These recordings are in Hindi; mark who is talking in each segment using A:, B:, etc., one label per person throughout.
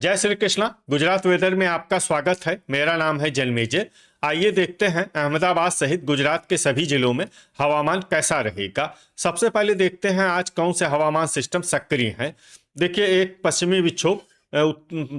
A: जय श्री कृष्णा। गुजरात वेदर में आपका स्वागत है। मेरा नाम है जन्मेजय। आइए देखते हैं अहमदाबाद सहित गुजरात के सभी जिलों में हवामान कैसा रहेगा। सबसे पहले देखते हैं आज कौन से हवामान सिस्टम सक्रिय हैं। देखिए, एक पश्चिमी विक्षोभ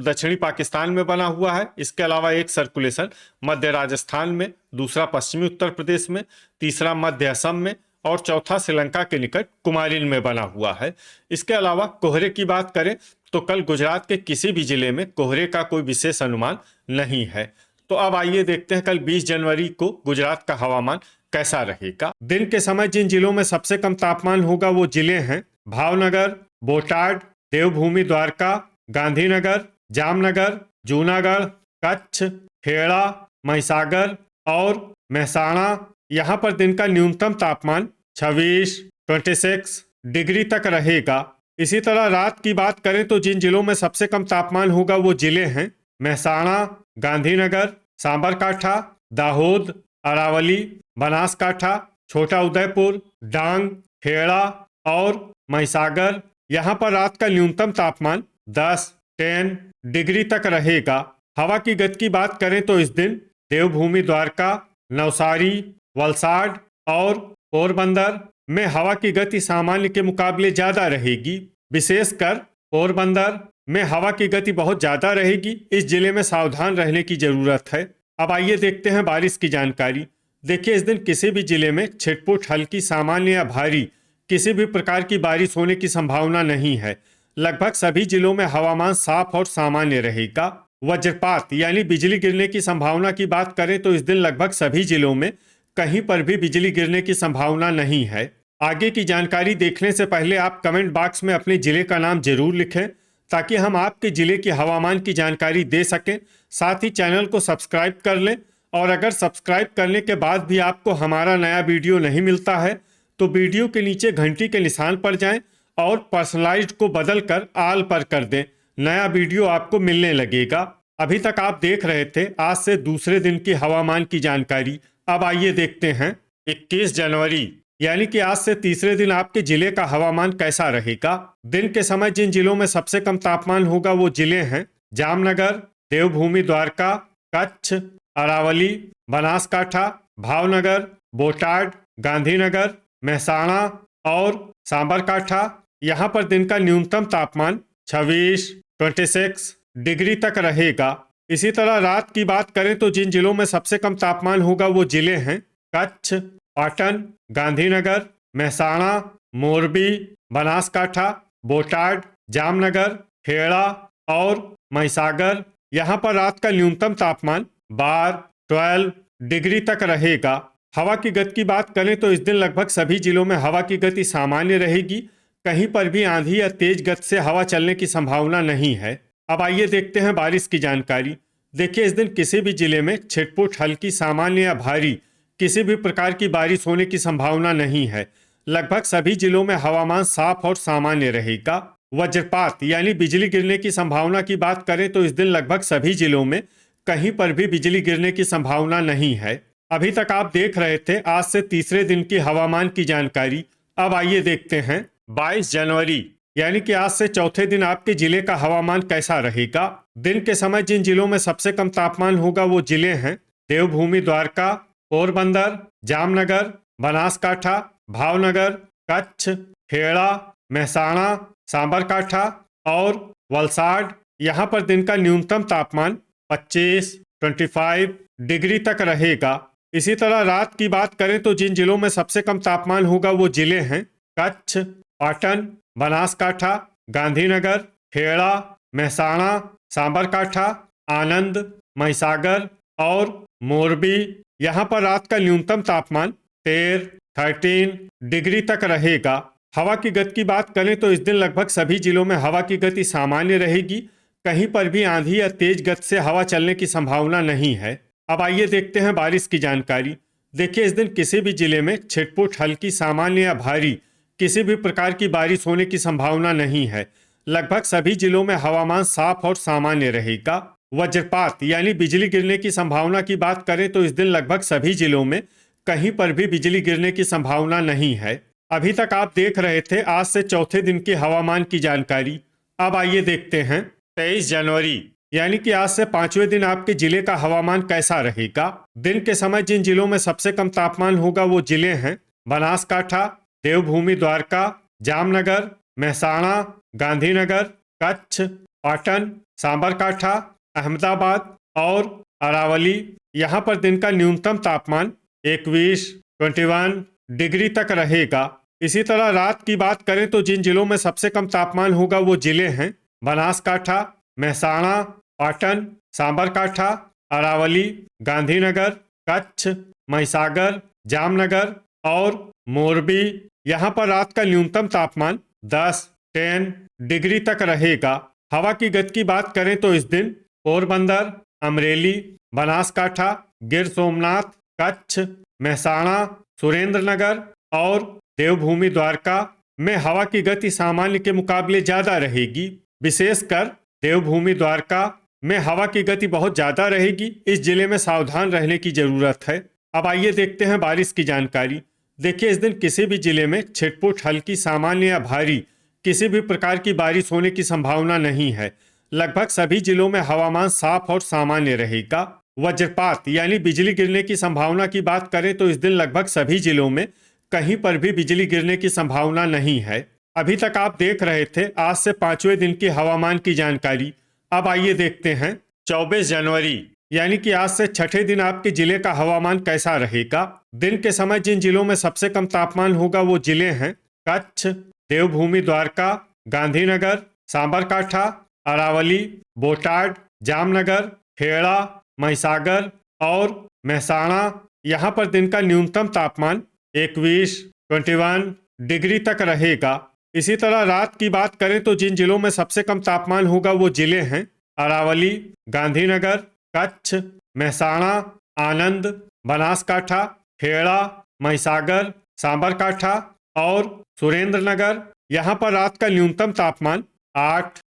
A: दक्षिणी पाकिस्तान में बना हुआ है। इसके अलावा एक सर्कुलेशन मध्य राजस्थान में, दूसरा पश्चिमी उत्तर प्रदेश में, तीसरा मध्य असम में और चौथा श्रीलंका के निकट कुमारिन में बना हुआ है। इसके अलावा कोहरे की बात करें तो कल गुजरात के किसी भी जिले में कोहरे का कोई विशेष अनुमान नहीं है। तो अब आइए देखते हैं कल 20 जनवरी को गुजरात का हवामान कैसा रहेगा। दिन के समय जिन जिलों में सबसे कम तापमान होगा वो जिले हैं भावनगर, बोटाड, देवभूमि द्वारका, गांधीनगर, जामनगर, जूनागढ़, कच्छ, खेड़ा, महिसागर और महसाणा। यहाँ पर दिन का न्यूनतम तापमान 26 डिग्री तक रहेगा। इसी तरह रात की बात करें तो जिन जिलों में सबसे कम तापमान होगा वो जिले हैं महसाणा, गांधीनगर, सांबरकाठा, दाहोद, अरावली, बनासकाठा, छोटा उदयपुर, डांग, खेड़ा और महिसागर। यहाँ पर रात का न्यूनतम तापमान 10 डिग्री तक रहेगा। हवा की गति की बात करें तो इस दिन देवभूमि द्वारका, नवसारी, वलसाड और पोरबंदर में हवा की गति सामान्य के मुकाबले ज्यादा रहेगी। विशेषकर पोरबंदर में हवा की गति बहुत ज्यादा रहेगी। इस जिले में सावधान रहने की जरूरत है। अब आइए देखते हैं बारिश की जानकारी। देखिए, इस दिन किसी भी जिले में छिटपुट, हल्की, सामान्य या भारी किसी भी प्रकार की बारिश होने की संभावना नहीं है। लगभग सभी जिलों में हवामान साफ और सामान्य रहेगा। वज्रपात यानी बिजली गिरने की संभावना की बात करें तो इस दिन लगभग सभी जिलों में कहीं पर भी बिजली गिरने की संभावना नहीं है। आगे की जानकारी देखने से पहले आप कमेंट बॉक्स में अपने जिले का नाम जरूर लिखें ताकि हम आपके जिले की हवामान की जानकारी दे सकें। साथ ही चैनल को सब्सक्राइब कर लें और अगर सब्सक्राइब करने के बाद भी आपको हमारा नया वीडियो नहीं मिलता है तो वीडियो के नीचे घंटी के निशान पर जाएं और पर्सनलाइज्ड को बदल कर आल पर कर दें। नया वीडियो आपको मिलने लगेगा। अभी तक आप देख रहे थे आज से दूसरे दिन की हवामान की जानकारी। अब आइए देखते हैं 21 जनवरी यानी कि आज से तीसरे दिन आपके जिले का हवामान कैसा रहेगा। दिन के समय जिन जिलों में सबसे कम तापमान होगा वो जिले हैं जामनगर, देवभूमि द्वारका, कच्छ, अरावली, बनासकाठा, भावनगर, बोटाड, गांधीनगर, महसाणा और सांबरकाठा। यहाँ पर दिन का न्यूनतम तापमान 26 डिग्री तक रहेगा। इसी तरह रात की बात करें तो जिन जिलों में सबसे कम तापमान होगा वो जिले हैं कच्छ, पाटन, गांधीनगर, महसाणा, मोरबी, बनासकाठा, बोटाड, जामनगर, खेड़ा और महिसागर। यहाँ पर रात का न्यूनतम तापमान 12 डिग्री तक रहेगा। हवा की गति की बात करें तो इस दिन लगभग सभी जिलों में हवा की गति सामान्य रहेगी। कहीं पर भी आंधी या तेज गति से हवा चलने की संभावना नहीं है। अब आइए देखते हैं बारिश की जानकारी। देखिए, इस दिन किसी भी जिले में छिटपुट, हल्की, सामान्य या भारी किसी भी प्रकार की बारिश होने की संभावना नहीं है। लगभग सभी जिलों में हवामान साफ और सामान्य रहेगा। वज्रपात यानी बिजली गिरने की संभावना की बात करें तो इस दिन लगभग सभी जिलों में कहीं पर भी बिजली गिरने की संभावना नहीं है। अभी तक आप देख रहे थे आज से तीसरे दिन की हवामान की जानकारी। अब आइए देखते हैं 22 जनवरी यानी कि आज से चौथे दिन आपके जिले का हवामान कैसा रहेगा। दिन के समय जिन जिलों में सबसे कम तापमान होगा वो जिले हैं देवभूमि द्वारका, पोरबंदर, जामनगर, बनासकाठा, भावनगर, कच्छ, खेड़ा, महसाणा, सांबरकाठा और वलसाड। यहाँ पर दिन का न्यूनतम तापमान 25 डिग्री तक रहेगा। इसी तरह रात की बात करें तो जिन जिलों में सबसे कम तापमान होगा वो जिले हैं कच्छ, पाटन, बनासकाठा, गांधीनगर, खेड़ा, महसाणा, सांबरकाठा, आनंद, महिसागर और मोरबी। यहाँ पर रात का न्यूनतम तापमान 13 डिग्री तक रहेगा। हवा की गति की बात करें तो इस दिन लगभग सभी जिलों में हवा की गति सामान्य रहेगी। कहीं पर भी आंधी या तेज गति से हवा चलने की संभावना नहीं है। अब आइए देखते हैं बारिश की जानकारी। देखिए, इस दिन किसी भी जिले में छिटपुट, हल्की, सामान्य या भारी किसी भी प्रकार की बारिश होने की संभावना नहीं है। लगभग सभी जिलों में हवामान साफ और सामान्य रहेगा। वज्रपात यानी बिजली गिरने की संभावना की बात करें तो इस दिन लगभग सभी जिलों में कहीं पर भी बिजली गिरने की संभावना नहीं है। अभी तक आप देख रहे थे आज से चौथे दिन की हवामान की जानकारी। अब आइए देखते हैं 23 जनवरी यानी कि आज से 5वें दिन आपके जिले का हवामान कैसा रहेगा। दिन के समय जिन जिलों में सबसे कम तापमान होगा वो जिले हैं बनासकाठा, देवभूमि द्वारका, जामनगर, महसाणा, गांधीनगर, कच्छ, पाटन, सांबरकाठा, अहमदाबाद और अरावली। यहाँ पर दिन का न्यूनतम तापमान 21 डिग्री तक रहेगा। इसी तरह रात की बात करें तो जिन जिलों में सबसे कम तापमान होगा वो जिले हैं बनासकाठा, महसाणा, पाटन, सांबरकाठा, अरावली, गांधीनगर, कच्छ, महिसागर, जामनगर और मोरबी। यहाँ पर रात का न्यूनतम तापमान 10 डिग्री तक रहेगा। हवा की गति की बात करें तो इस दिन पोरबंदर, अमरेली, बनासकाठा, गिर सोमनाथ, कच्छ, महसाणा, सुरेंद्रनगर और देवभूमि द्वारका में हवा की गति सामान्य के मुकाबले ज्यादा रहेगी। विशेषकर देवभूमि द्वारका में हवा की गति बहुत ज्यादा रहेगी। इस जिले में सावधान रहने की जरूरत है। अब आइए देखते हैं बारिश की जानकारी। देखिए, इस दिन किसी भी जिले में छिटपुट, हल्की, सामान्य या भारी किसी भी प्रकार की बारिश होने की संभावना नहीं है। लगभग सभी जिलों में हवामान साफ और सामान्य रहेगा। वज्रपात यानी बिजली गिरने की संभावना की बात करें तो इस दिन लगभग सभी जिलों में कहीं पर भी बिजली गिरने की संभावना नहीं है। अभी तक आप देख रहे थे आज से 5वें दिन की हवामान की जानकारी। अब आइए देखते हैं 24 जनवरी यानी कि आज से 6ठे दिन आपके जिले का हवामान कैसा रहेगा। दिन के समय जिन जिलों में सबसे कम तापमान होगा वो जिले हैं कच्छ, देवभूमि द्वारका, गांधीनगर, सांबरकाठा, अरावली, बोटाड, जामनगर, खेड़ा, महिसागर और महसाणा। यहाँ पर दिन का न्यूनतम तापमान 21 डिग्री तक रहेगा। इसी तरह रात की बात करें तो जिन जिलों में सबसे कम तापमान होगा वो जिले हैं अरावली, गांधीनगर, कच्छ, महसाणा, आनंद, बनासकाठा, खेड़ा, महिसागर, सांबरकाठा और सुरेंद्रनगर। यहाँ पर रात का न्यूनतम तापमान 8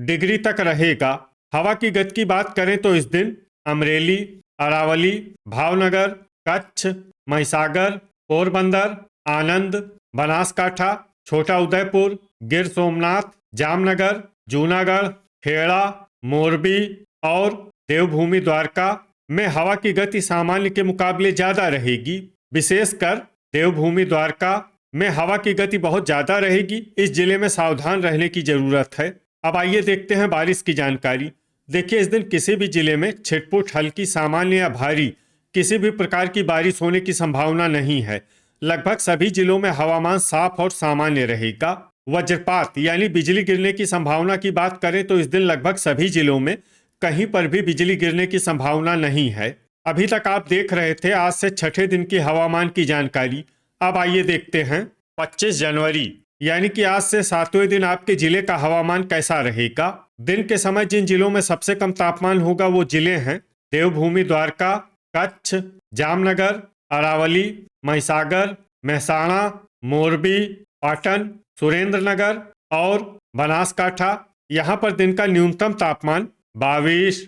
A: डिग्री तक रहेगा। हवा की गति की बात करें तो इस दिन अमरेली, अरावली, भावनगर, कच्छ, महिसागर, पोरबंदर, आनंद, बनासकाठा, छोटा उदयपुर, गिर सोमनाथ, जामनगर, जूनागढ़, खेड़ा, मोरबी और देवभूमि द्वारका में हवा की गति सामान्य के मुकाबले ज्यादा रहेगी। विशेषकर देवभूमि द्वारका में हवा की गति बहुत ज्यादा रहेगी। इस जिले में सावधान रहने की जरूरत है। अब आइए देखते हैं बारिश की जानकारी। देखिए, इस दिन किसी भी जिले में छिटपुट, हल्की, सामान्य या भारी किसी भी प्रकार की बारिश होने की संभावना नहीं है। लगभग सभी जिलों में हवामान साफ और सामान्य रहेगा। वज्रपात यानी बिजली गिरने की संभावना की बात करें तो इस दिन लगभग सभी जिलों में कहीं पर भी बिजली गिरने की संभावना नहीं है। अभी तक आप देख रहे थे आज से 6ठे दिन की हवामान की जानकारी। अब आइए देखते हैं 25 जनवरी यानी कि आज से 7वें दिन आपके जिले का हवामान कैसा रहेगा। दिन के समय जिन जिलों में सबसे कम तापमान होगा वो जिले हैं देवभूमि द्वारका, कच्छ, जामनगर, अरावली, महिसागर, महसाणा, मोरबी, पाटन, सुरेंद्रनगर और बनासकाठा। यहाँ पर दिन का न्यूनतम तापमान 22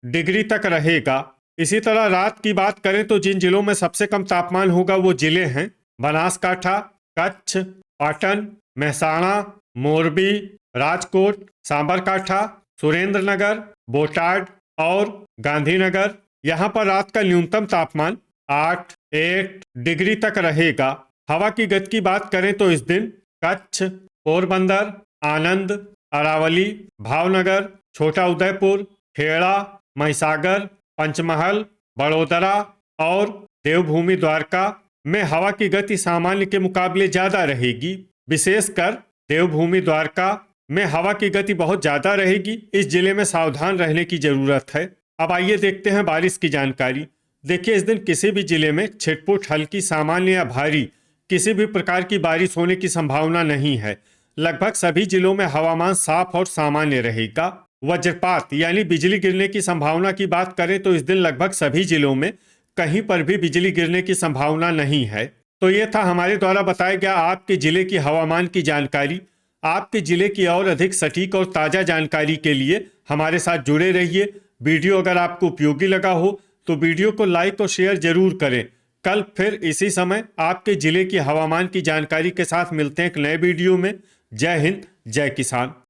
A: डिग्री तक रहेगा। इसी तरह रात की बात करें तो जिन जिलों में सबसे कम तापमान होगा वो जिले हैं बनासकाठा, कच्छ, पाटन, महसाणा, मोरबी, राजकोट, सांबरकाठा, सुरेंद्रनगर, बोटाड और गांधीनगर। यहाँ पर रात का न्यूनतम तापमान 8 डिग्री तक रहेगा। हवा की गति की बात करें तो इस दिन कच्छ, पोरबंदर, आनंद, अरावली, भावनगर, छोटा उदयपुर, खेड़ा, महिसागर, पंचमहल, बड़ोदरा और देवभूमि द्वारका में हवा की गति सामान्य के मुकाबले ज्यादा रहेगी। विशेषकर देवभूमि द्वारका में हवा की गति बहुत ज्यादा रहेगी। इस जिले में सावधान रहने की जरूरत है। अब आइए देखते हैं बारिश की जानकारी। देखिए, इस दिन किसी भी जिले में छिटपुट, हल्की, सामान्य या भारी किसी भी प्रकार की बारिश होने की संभावना नहीं है। लगभग सभी जिलों में हवामान साफ और सामान्य रहेगा। वज्रपात यानी बिजली गिरने की संभावना की बात करें तो इस दिन लगभग सभी जिलों में कहीं पर भी बिजली गिरने की संभावना नहीं है। तो ये था हमारे द्वारा बताया गया आपके जिले की हवामान की जानकारी। आपके जिले की और अधिक सटीक और ताज़ा जानकारी के लिए हमारे साथ जुड़े रहिए। वीडियो अगर आपको उपयोगी लगा हो तो वीडियो को लाइक और शेयर जरूर करें। कल फिर इसी समय आपके जिले की हवामान की जानकारी के साथ मिलते हैं एक नए वीडियो में। जय हिंद, जय किसान।